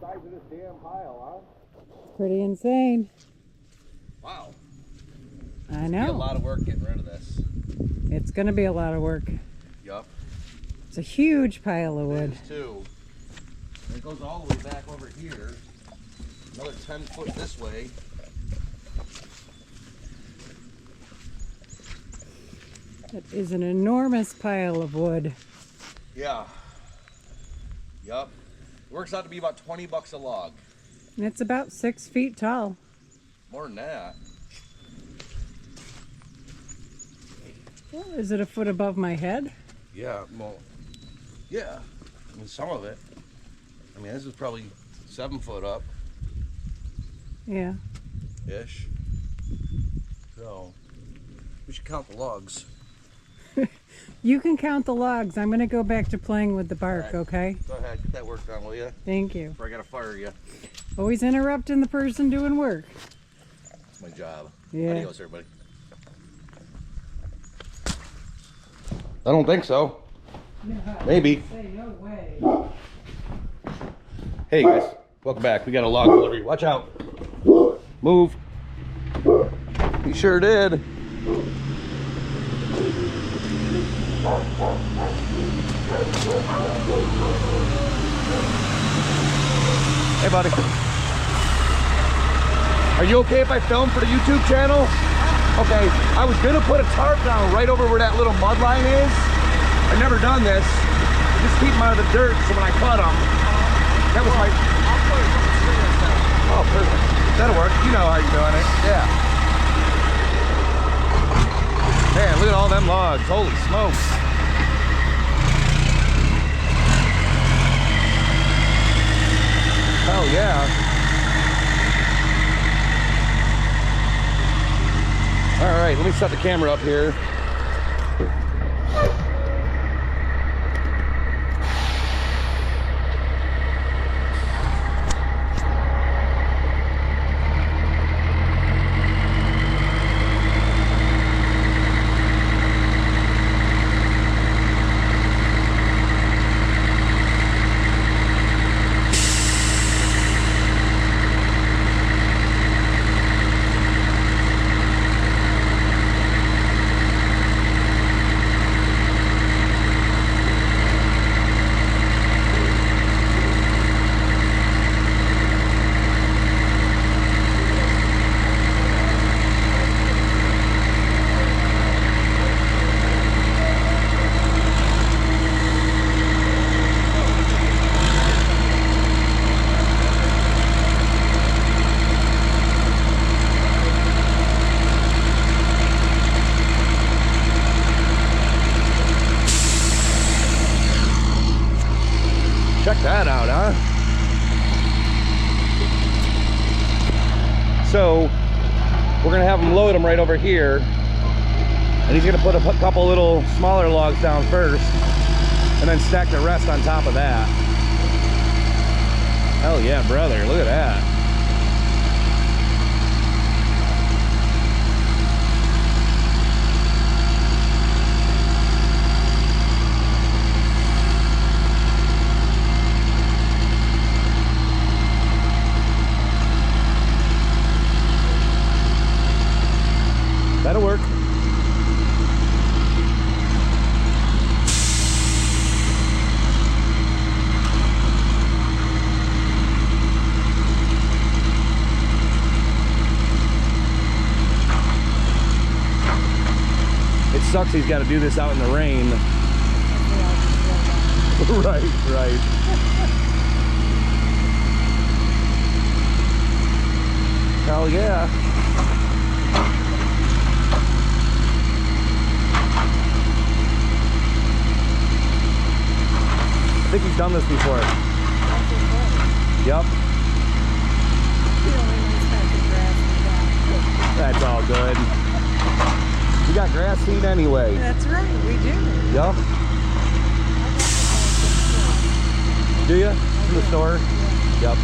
size of this damn pile, huh? Pretty insane. Wow. I It's know. a lot of work getting rid of this. It's going to be a lot of work. Yup. It's a huge pile of It wood. is too. And it goes all the way back over here. Another 10 foot this way. That is an enormous pile of wood. Yeah. Yup. Works out to be about 20 bucks a log. And it's about 6 feet tall. More than that. Well, is it a foot above my head? Yeah, well, yeah. I mean, some of it. I mean, this is probably 7 foot up. Yeah. Ish. So, we should count the logs. You can count the logs. I'm going to go back to playing with the bark, Right. Okay? Go ahead, get that work done, will you? Thank you. Before I gotta fire you. Always interrupting the person doing work. It's my job. Yeah. Adios, everybody. I don't think so. Maybe. Say no way. Hey guys, welcome back. We got a log delivery. Watch out. Move. He sure did. Hey buddy. Are you okay if I film for the YouTube channel? Okay, I was gonna put a tarp down right over where that little mud line is. I've never done this. Just keep them out of the dirt so when I cut them, that was my... Oh, perfect. That'll work. You know how you're doing it. Yeah. Man, look at all them logs. Holy smokes. Hell yeah. All right, let me set the camera up here. Check that out, huh? So we're gonna have him load them right over here, and he's gonna put a couple little smaller logs down first, and then stack the rest on top of that. Hell yeah, brother! Look at that. That'll work. It sucks he's got to do this out in the rain. Right, right. Hell yeah. I think he's done this before. Yep. That's all good. We got grass seed anyway. That's right, we do. Yep. Do you? From the store? Yep.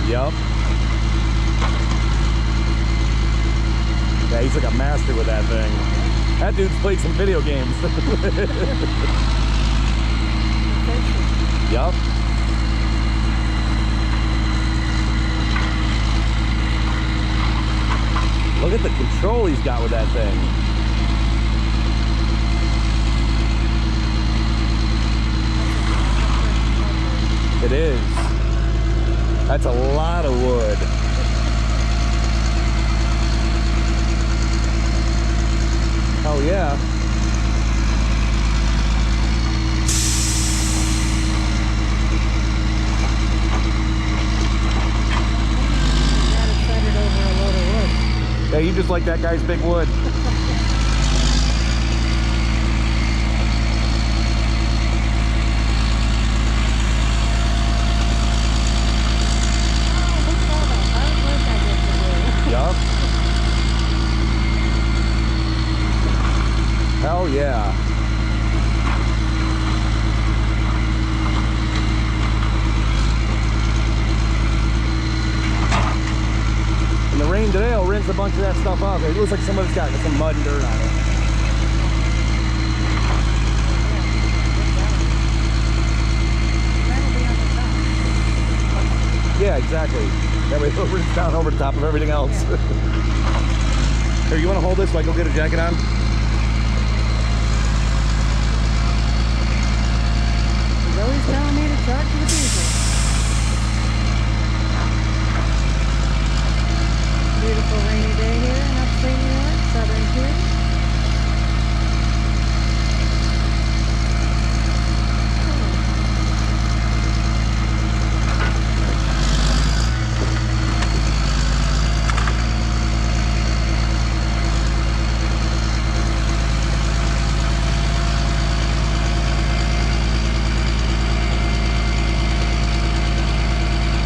Yep. Yeah, he's like a master with that thing. That dude's played some video games. Yup. Look at the control he's got with that thing. It is. That's a lot of wood. Oh yeah. Yeah, you just like that guy's big wood. Yup. Hell yeah. In the rain today, I'll rinse a bunch of that stuff off. It looks like somebody's got some mud and dirt on it. Yeah, exactly. That way it'll rinse down over the top of everything else. Here, you want to hold this so I go get a jacket on? He's always telling me to talk to the people. Beautiful rainy day here in upstate New York, southern tier.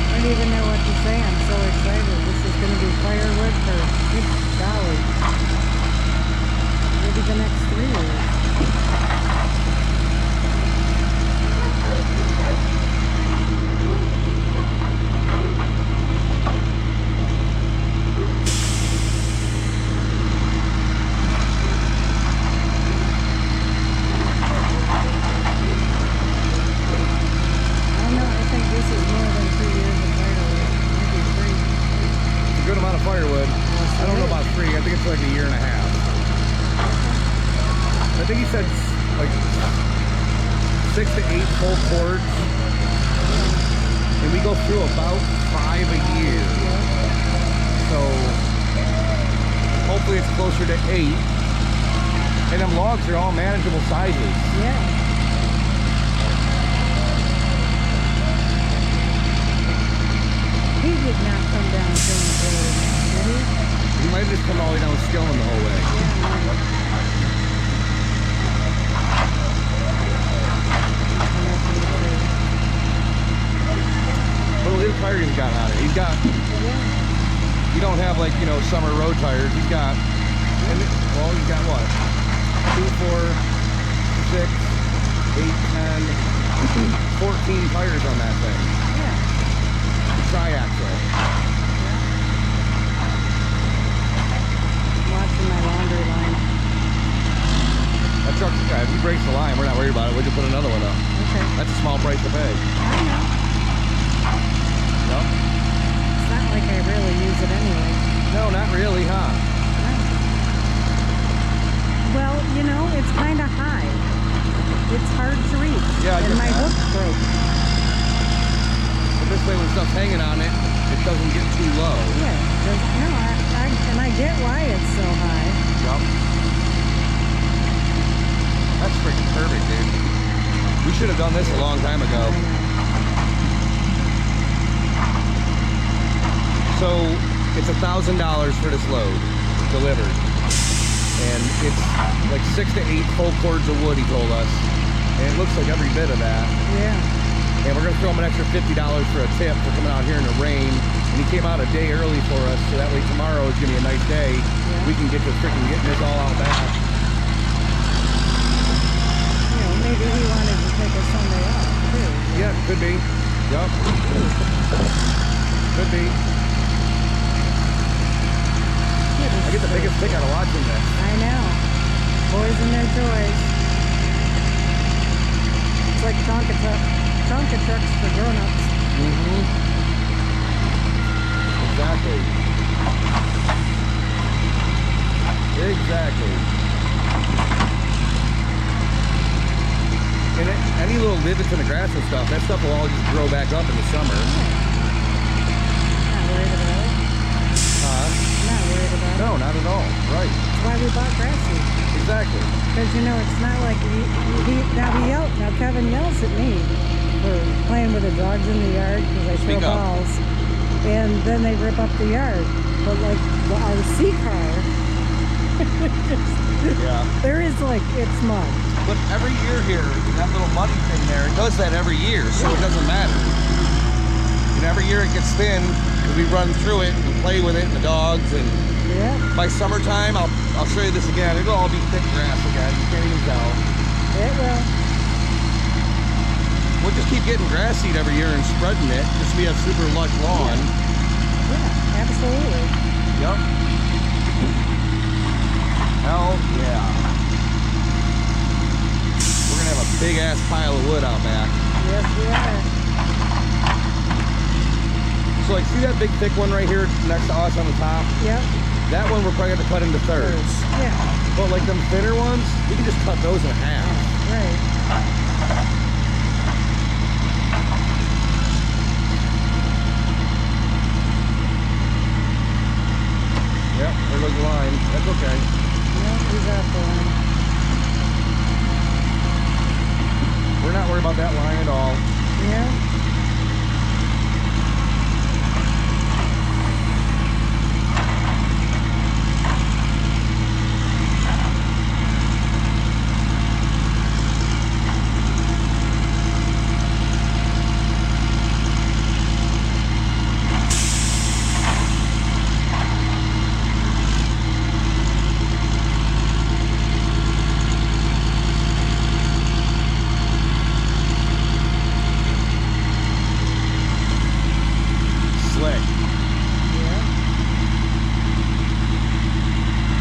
I don't even know what to say. I'm so excited. This is going to be firewood for good golly. Maybe the next 3 years. I don't know. I think this is more than 3 years of firewood. Maybe 3. A good amount of firewood. I don't know about 3. I think it's like a year and a half. I think he said like 6 to 8 full cords. And we go through about 5 a year. So hopefully it's closer to 8. And them logs are all manageable sizes. Yeah. He did not come down James Road, did he? He might have just come all the way down Skilling the whole way. What little tires he's got on it. He's got, you don't have like, you know, summer road tires. He's got, and well, he's got what? 2, 4, 6, 8, 10, 14 tires on that thing. Yeah. Tri-axle. Watching my laundry line. That truck's, if he breaks the line, we're not worried about it. We'll just put another one up. Okay. That's a small price to pay. I know. Yep. It's not like I really use it anyway. No, not really, huh? Well, you know, it's kind of high. It's hard to reach. Yeah, I and get my that. hook broke. But this way, when stuff's hanging on it, it doesn't get too low. Yeah. No, and I get why it's so high. Yep. That's freaking perfect, dude. We should have done this a long time ago. I know. So it's $1,000 for this load delivered, and it's like 6 to 8 full cords of wood. He told us, and it looks like every bit of that. Yeah. And we're gonna throw him an extra $50 for a tip for coming out here in the rain. And he came out a day early for us, so that way tomorrow is gonna be a nice day. Yeah. We can get to freaking getting this all out back. You know, maybe he wanted to take a Sunday off too. Yeah, could be. Yup. Could be. I get the biggest kick out Joys and their joys. It's like Tonka trucks for grown-ups. Mm-hmm. Exactly. Exactly. And any little divots in the grass and stuff, that stuff will all just grow back up in the summer. Not worried about it. Not worried about it. No, not at all. Right. That's why we bought grass seed. Exactly. Because, you know, it's not like now Kevin yells at me for playing with the dogs in the yard because I throw balls. And then they rip up the yard. But like our C car, Yeah. there is like, it's mud. But every year here, that little muddy thing there, it does that every year, so it doesn't matter. And every year it gets thin, because we run through it and play with it and the dogs, and Yeah. by summertime, I'll show you this again. It'll all be thick grass again. You can't even tell. It will. We'll just keep getting grass seed every year and spreading it, just so we have super lush lawn. Yeah, absolutely. Yep. Hell yeah. We're gonna have a big ass pile of wood out back. Yes, we are. So like, see that big thick one right here next to us on the top? Yep. That one we're probably gonna cut into thirds. Yeah. But like them thinner ones, we can just cut those in half. Right. Yep, there goes the line. That's okay. Yep, he's out the line. We're not worried about that line at all. Yeah.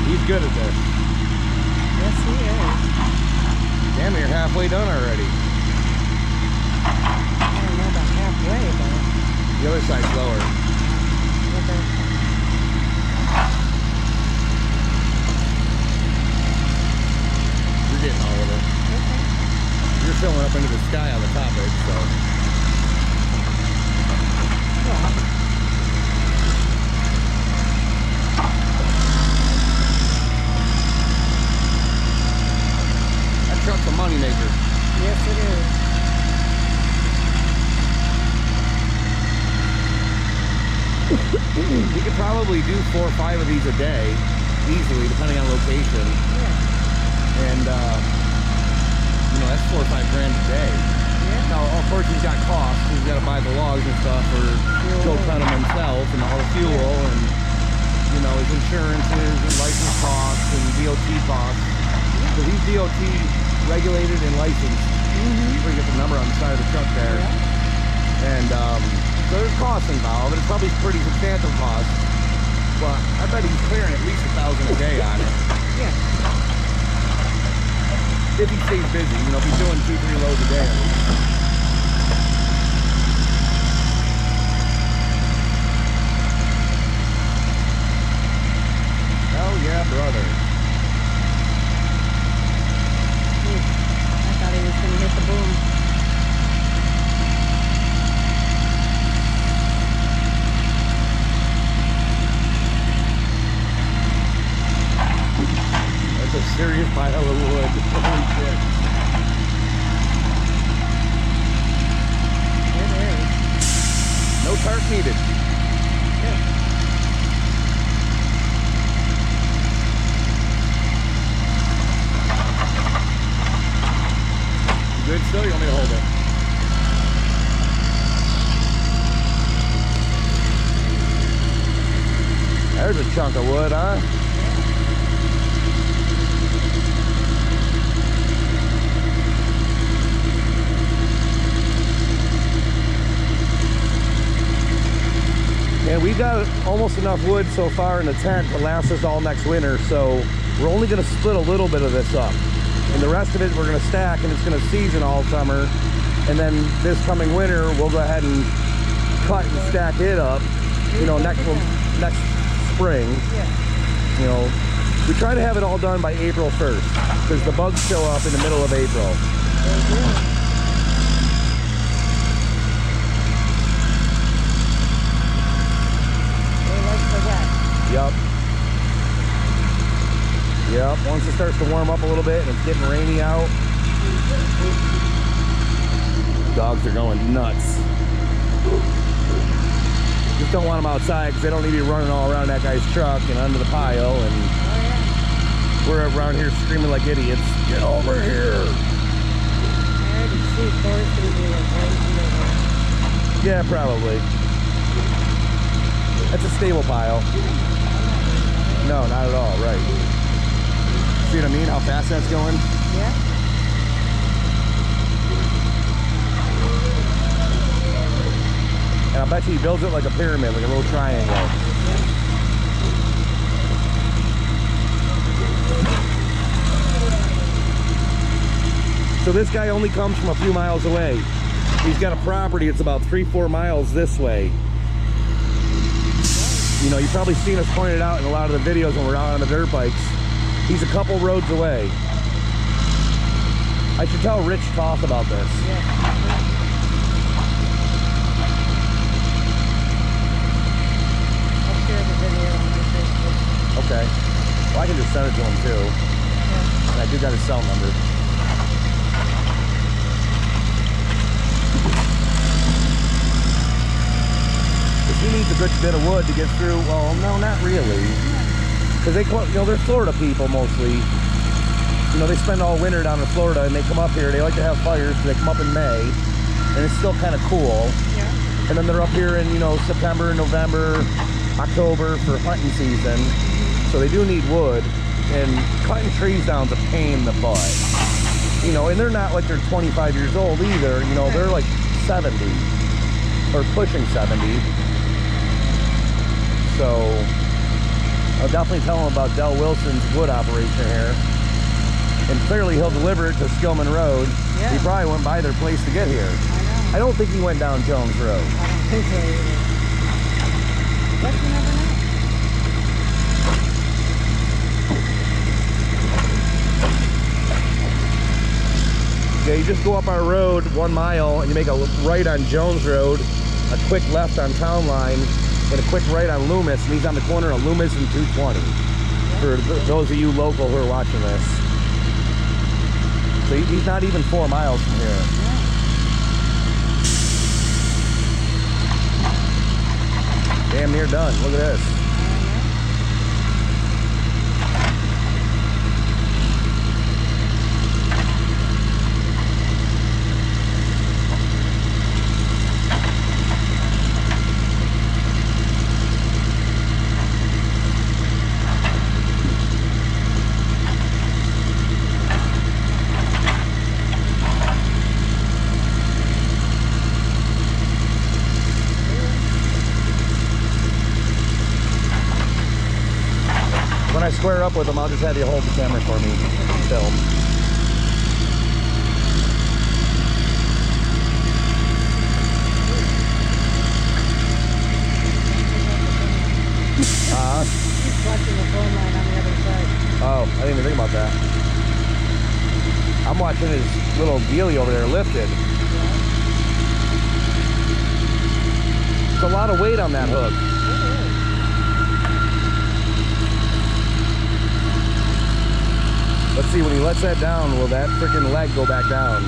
He's good at this. Yes, he is. Damn, you're halfway done already. I don't know about halfway, but... The other side's lower. Okay. You're getting all of it. Okay. You're filling up into the sky on the topic, so. Yeah. Truck's a money maker. Yes, it is. You could probably do 4 or 5 of these a day, easily, depending on location. Yeah. And, you know, that's 4 or 5 grand a day. Yeah. Now, of course, he's got costs. He's got to buy the logs and stuff, or go cut them himself, and all the fuel, and, you know, his insurances, and license costs, and DOT costs. So he's DOT regulated and licensed. You get the number on the side of the truck there. Yeah. And so there's costs involved, and it's probably pretty substantial costs. But I bet he's clearing at least $1,000 a day on it. Yeah. If he stays busy, you know, if he's doing 2-3 loads a day. Hell yeah, brother. I thought he was going to hit the boom. That's a serious pile of wood. Holy shit. It is. No tarp needed. You good still? You want me to hold it? There's a chunk of wood, huh? And we've got almost enough wood so far in the tent to last us all next winter, so we're only going to split a little bit of this up. And the rest of it we're going to stack, and it's going to season all summer. And then this coming winter, we'll go ahead and cut and stack it up, you know, next spring. You know, we try to have it all done by April 1st, because the bugs show up in the middle of April. Yep. Yep, once it starts to warm up a little bit and it's getting rainy out, dogs are going nuts. Just don't want them outside because they don't need to be running all around that guy's truck and under the pile, and we're around here screaming like idiots. Get over here! Yeah, probably. That's a stable pile. No, not at all, right. See what I mean? How fast that's going? Yeah. And I bet you he builds it like a pyramid, like a little triangle. So this guy only comes from a few miles away. He's got a property, it's about 3-4 miles this way. You know, you've probably seen us point it out in a lot of the videos when we're out on the dirt bikes. He's a couple roads away. I should tell Rich Toth about this. Yeah. I'll share the video on my Facebook. Okay. Well, I can just send it to him too. Yeah. And I do got his cell number. He needs a good bit of wood to get through. Well, no, not really, because they, you know, they're Florida people mostly. You know, they spend all winter down in Florida, and they come up here. They like to have fires, so they come up in May, and it's still kind of cool. Yeah. And then they're up here in, you know, September, November, October for hunting season. So they do need wood, and cutting trees down's a pain in the butt. You know, and they're not like they're 25 years old either. You know, they're like 70 or pushing 70. So I'll definitely tell him about Del Wilson's wood operation here. And clearly he'll deliver it to Skillman Road. Yeah. He probably went by their place to get here. I know. I don't think he went down Jones Road. I don't think so either. But you never know. Yeah, you just go up our road 1 mile and you make a right on Jones Road, a quick left on Town Line, and a quick right on Loomis, and he's on the corner of Loomis and 220. For those of you local who are watching this. So he's not even 4 miles from here. Damn near done. Look at this. When I square up with them, I'll just have you hold the camera for me and film. He's watching the phone line on the other side. Oh, I didn't even think about that. I'm watching his little dealie over there lifted. It's a lot of weight on that hook. Let's see, when he lets that down, will that freaking leg go back down?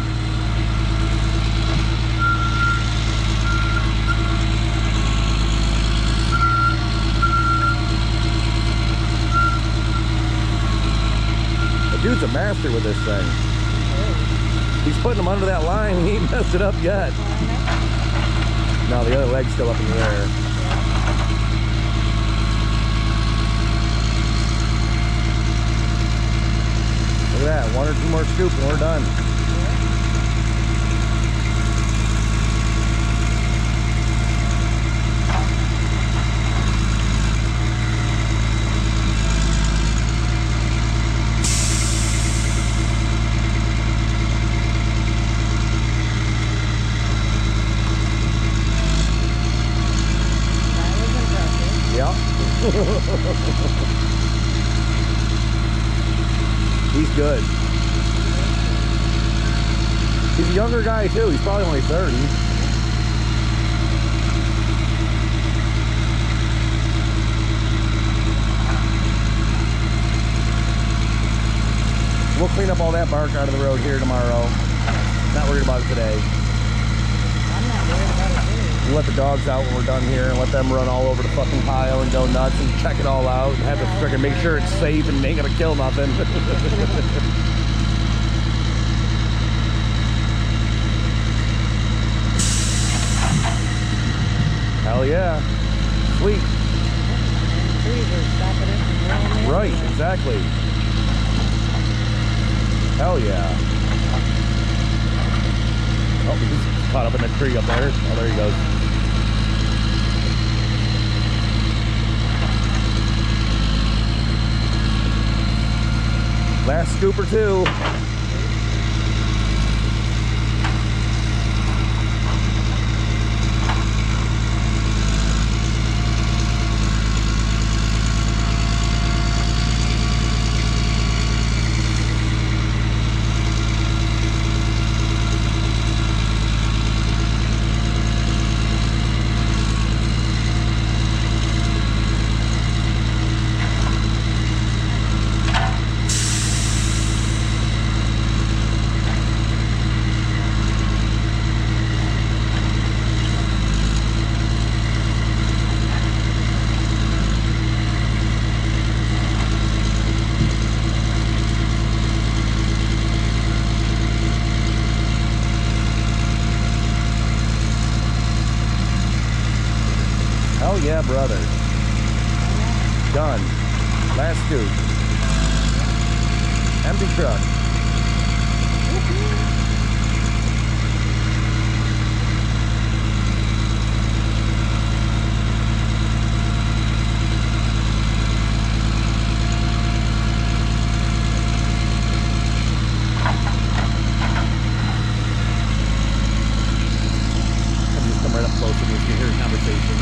The dude's a master with this thing. He's putting them under that line and he ain't messed it up yet. No, the other leg's still up in the air. Look at that, 1 or 2 more scoops and we're done. Yep. He's good. He's a younger guy too. He's probably only 30. We'll clean up all that bark out of the road here tomorrow. Not worried about it today. I'm not worried about it either. We'll let the dogs out when we're done here and let them run all over the fucking pile and go nuts and check it all out and have to freaking make sure it's safe and ain't gonna kill nothing. Hell yeah. Sweet. Trees are stopping it from rolling in. Right, exactly. Hell yeah. Oh, he's caught up in the tree up there. Oh, there he goes. Last scoop or two. Hell yeah, brother. Done. Last scoop. Empty truck. Just come right up close to me so you can hear the conversation.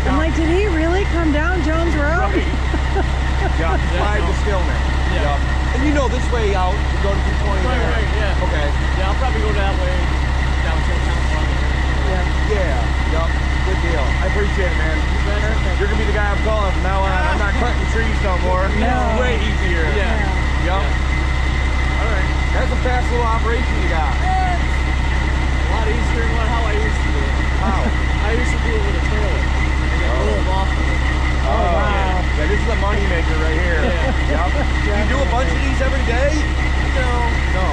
I'm like, did he really come down Jones Road? Right. Yeah, slide to Stillman. Yeah. And you know this way out, you go to 220 Right, there. right, yeah. Okay. Yeah, I'll probably go that way down to town. Yeah. Yep. Good deal. I appreciate it, man. Perfect. You're gonna be the guy I'm calling from now on. I'm not cutting trees no more. No. It's way easier. Yeah. Yep. All right. That's a fast little operation you got. A lot easier than how I used to do it. How? I used to do it with a trailer and then roll them off of it. Oh, wow. Yeah, this is a money maker right here. Yeah. Yep. You do a bunch of these every day? No, No.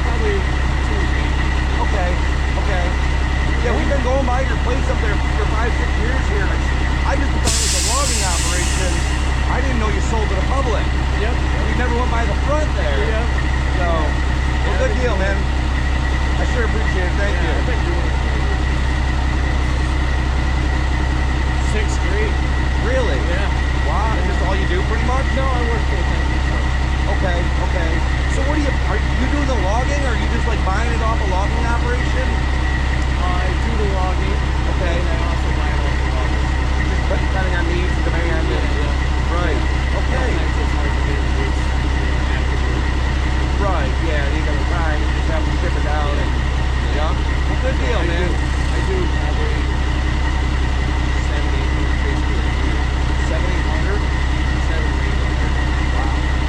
probably 2 a week. Okay. Okay. Yeah, we've been going by your place up there for 5-6 years here. I just thought it was a logging operation. I didn't know you sold to the public. Yep. We never went by the front there. Yep. So, well, good deal, man. I sure appreciate it. Thank you. I've been doing it for 6th grade. Really? Yeah. Wow. Is this all you do pretty much? No, I work full time. Okay, okay. So what are you doing the logging, or are you just like buying it off a logging operation? I do the logging. Okay. And I also buy it off the loggers. Just depending on needs and demand. Yeah. Right. Okay. Sometimes it's hard to get it weeks afterward. Right. Yeah. You got the time. You just have to ship it down. And, yeah. Well, good deal, man. I do probably 700-800 basically a year. 700-800. 700-800. Wow.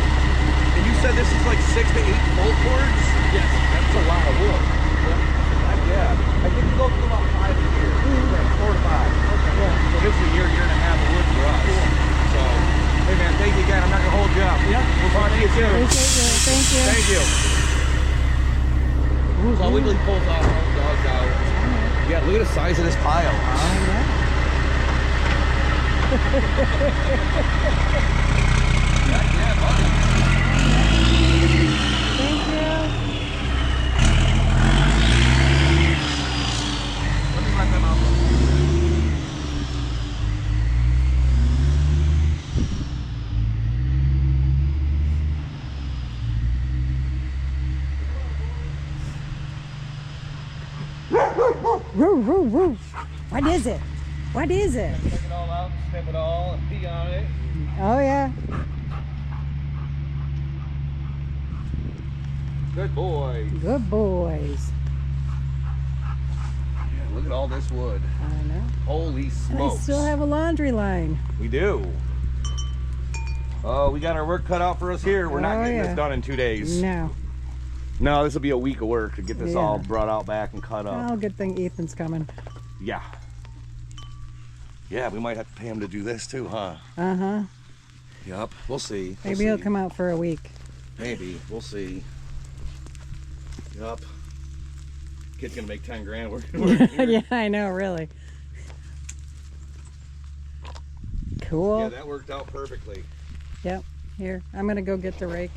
6 to 8 bolt cords? Yes. That's a lot of wood. Yeah. I think we go through about 5 a year. Yeah, 4 to 5. Okay. Yeah. So this is a year and a half of wood for us. Cool. So, hey man, thank you again. I'm not gonna hold you up. Yeah. We'll talk to you soon. Appreciate you. Thank you. Thank you. So Wiggly pulls off all the dogs out. Yeah, look at the size of this pile. Yeah, buddy. Thank you. Let me let them out. Woo, woo, woo. What is it? What is it? Take it all out, snip it all, and pee on it. Oh, yeah. Good boy. Good boys. Yeah, look at all this wood. I know. Holy And smokes. I still have a laundry line. We do. Oh, we got our work cut out for us here. We're not Oh, getting yeah. this done in 2 days. No. No, this will be a week of work to get this Yeah. all brought out back and cut up. Oh, good thing Ethan's coming. Yeah. Yeah, we might have to pay him to do this too, huh? Uh-huh. Yep, we'll see. We'll Maybe he'll see. come out for a week. Maybe, we'll see. Yep. Kid's gonna make 10 grand working here. Yeah, I know, really. Cool. Yeah, that worked out perfectly. Yep. Here, I'm gonna go get the rake.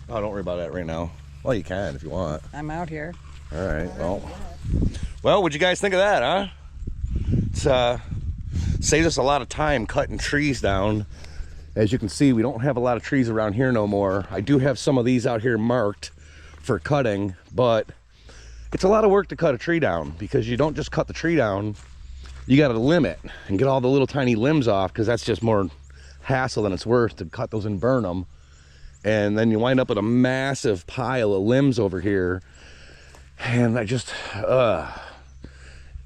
Oh, don't worry about that right now. Well, you can if you want. I'm out here. All right. Well, what'd you guys think of that, huh? It's saves us a lot of time cutting trees down. As you can see, we don't have a lot of trees around here no more. I do have some of these out here marked for cutting, but it's a lot of work to cut a tree down because you don't just cut the tree down. You got to limb it and get all the little tiny limbs off because that's just more hassle than it's worth to cut those and burn them. And then you wind up with a massive pile of limbs over here. And I just,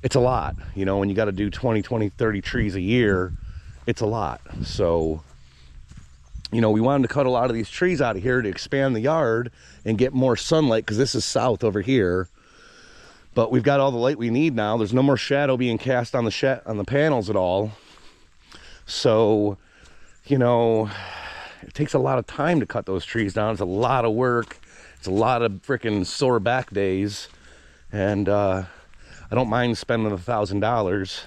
it's a lot, you know, when you got to do 20, 30 trees a year, it's a lot. So, you know, we wanted to cut a lot of these trees out of here to expand the yard and get more sunlight because this is south over here. But we've got all the light we need now. There's no more shadow being cast on the panels at all. So, you know, it takes a lot of time to cut those trees down. It's a lot of work. It's a lot of freaking sore back days. And I don't mind spending $1,000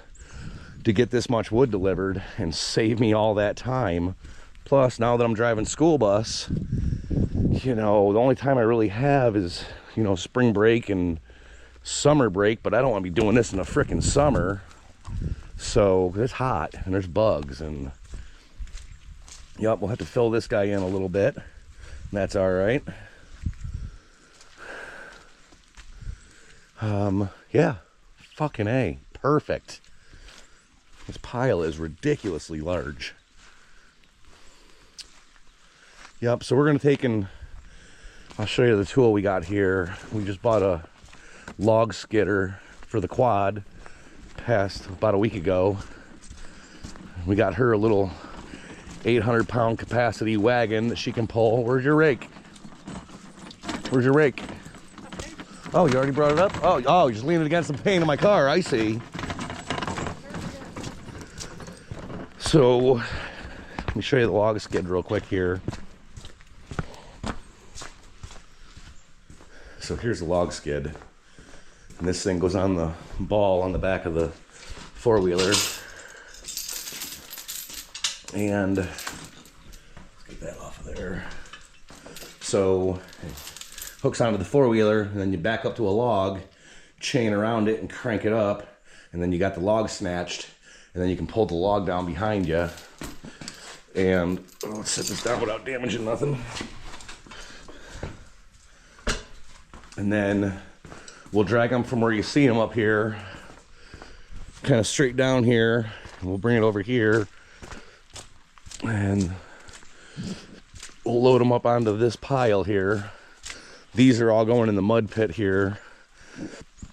to get this much wood delivered and save me all that time. Plus, now that I'm driving school bus, you know, the only time I really have is, you know, spring break and summer break, but I don't want to be doing this in the frickin' summer. So it's hot and there's bugs and yep, we'll have to fill this guy in a little bit. That's all right. Yeah, fucking A, perfect. This pile is ridiculously large. Yep, so we're gonna take and I'll show you the tool we got here. We just bought a log skidder for the quad, passed about a week ago. We got her a little 800-pound capacity wagon that she can pull. Where's your rake? Where's your rake? Oh, you already brought it up? Oh, you're just leaning against the pane of my car. I see. So, let me show you the log skid real quick here. So here's the log skid. And this thing goes on the ball on the back of the four-wheeler. And let's get that off of there. So it hooks onto the four-wheeler, and then you back up to a log, chain around it, and crank it up, and then you got the log snatched, and then you can pull the log down behind you. And let's set this down without damaging nothing. And then we'll drag them from where you see them up here, kind of straight down here, and we'll bring it over here, and we'll load them up onto this pile here. These are all going in the mud pit here.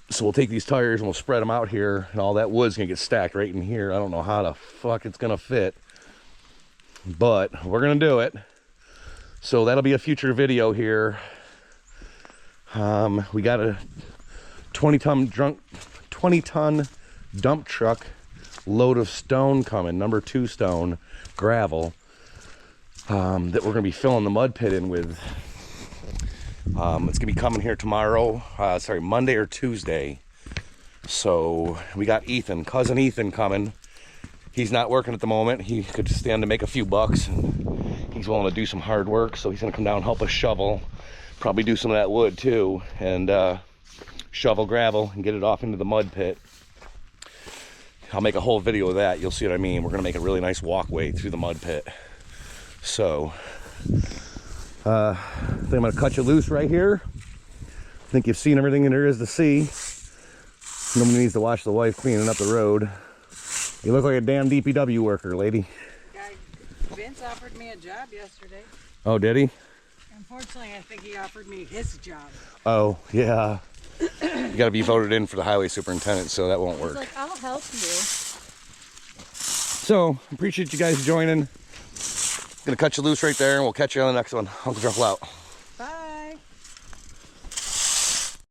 So we'll take these tires and we'll spread them out here, and all that wood's gonna get stacked right in here. I don't know how the fuck it's gonna fit, but we're gonna do it. So that'll be a future video here. We got a 20-ton dump truck load of stone coming, number 2 stone, gravel, that we're gonna be filling the mud pit in with. It's gonna be coming here tomorrow, Monday or Tuesday. So we got cousin Ethan coming. He's not working at the moment. He could stand to make a few bucks, and he's willing to do some hard work. So he's gonna come down and help us shovel, probably do some of that wood too, and shovel gravel and get it off into the mud pit. I'll make a whole video of that. You'll see what I mean. We're gonna make a really nice walkway through the mud pit. So I think I'm gonna cut you loose right here. I think you've seen everything there is to see. Nobody needs to watch the wife cleaning up the road. You look like a damn DPW worker, lady. Vince offered me a job yesterday. Oh, did he? Unfortunately, I think he offered me his job. Oh, yeah. You gotta be voted in for the highway superintendent, so that won't work. He's like, I'll help you. So, appreciate you guys joining. Gonna cut you loose right there, and we'll catch you on the next one. UncleDruncle out.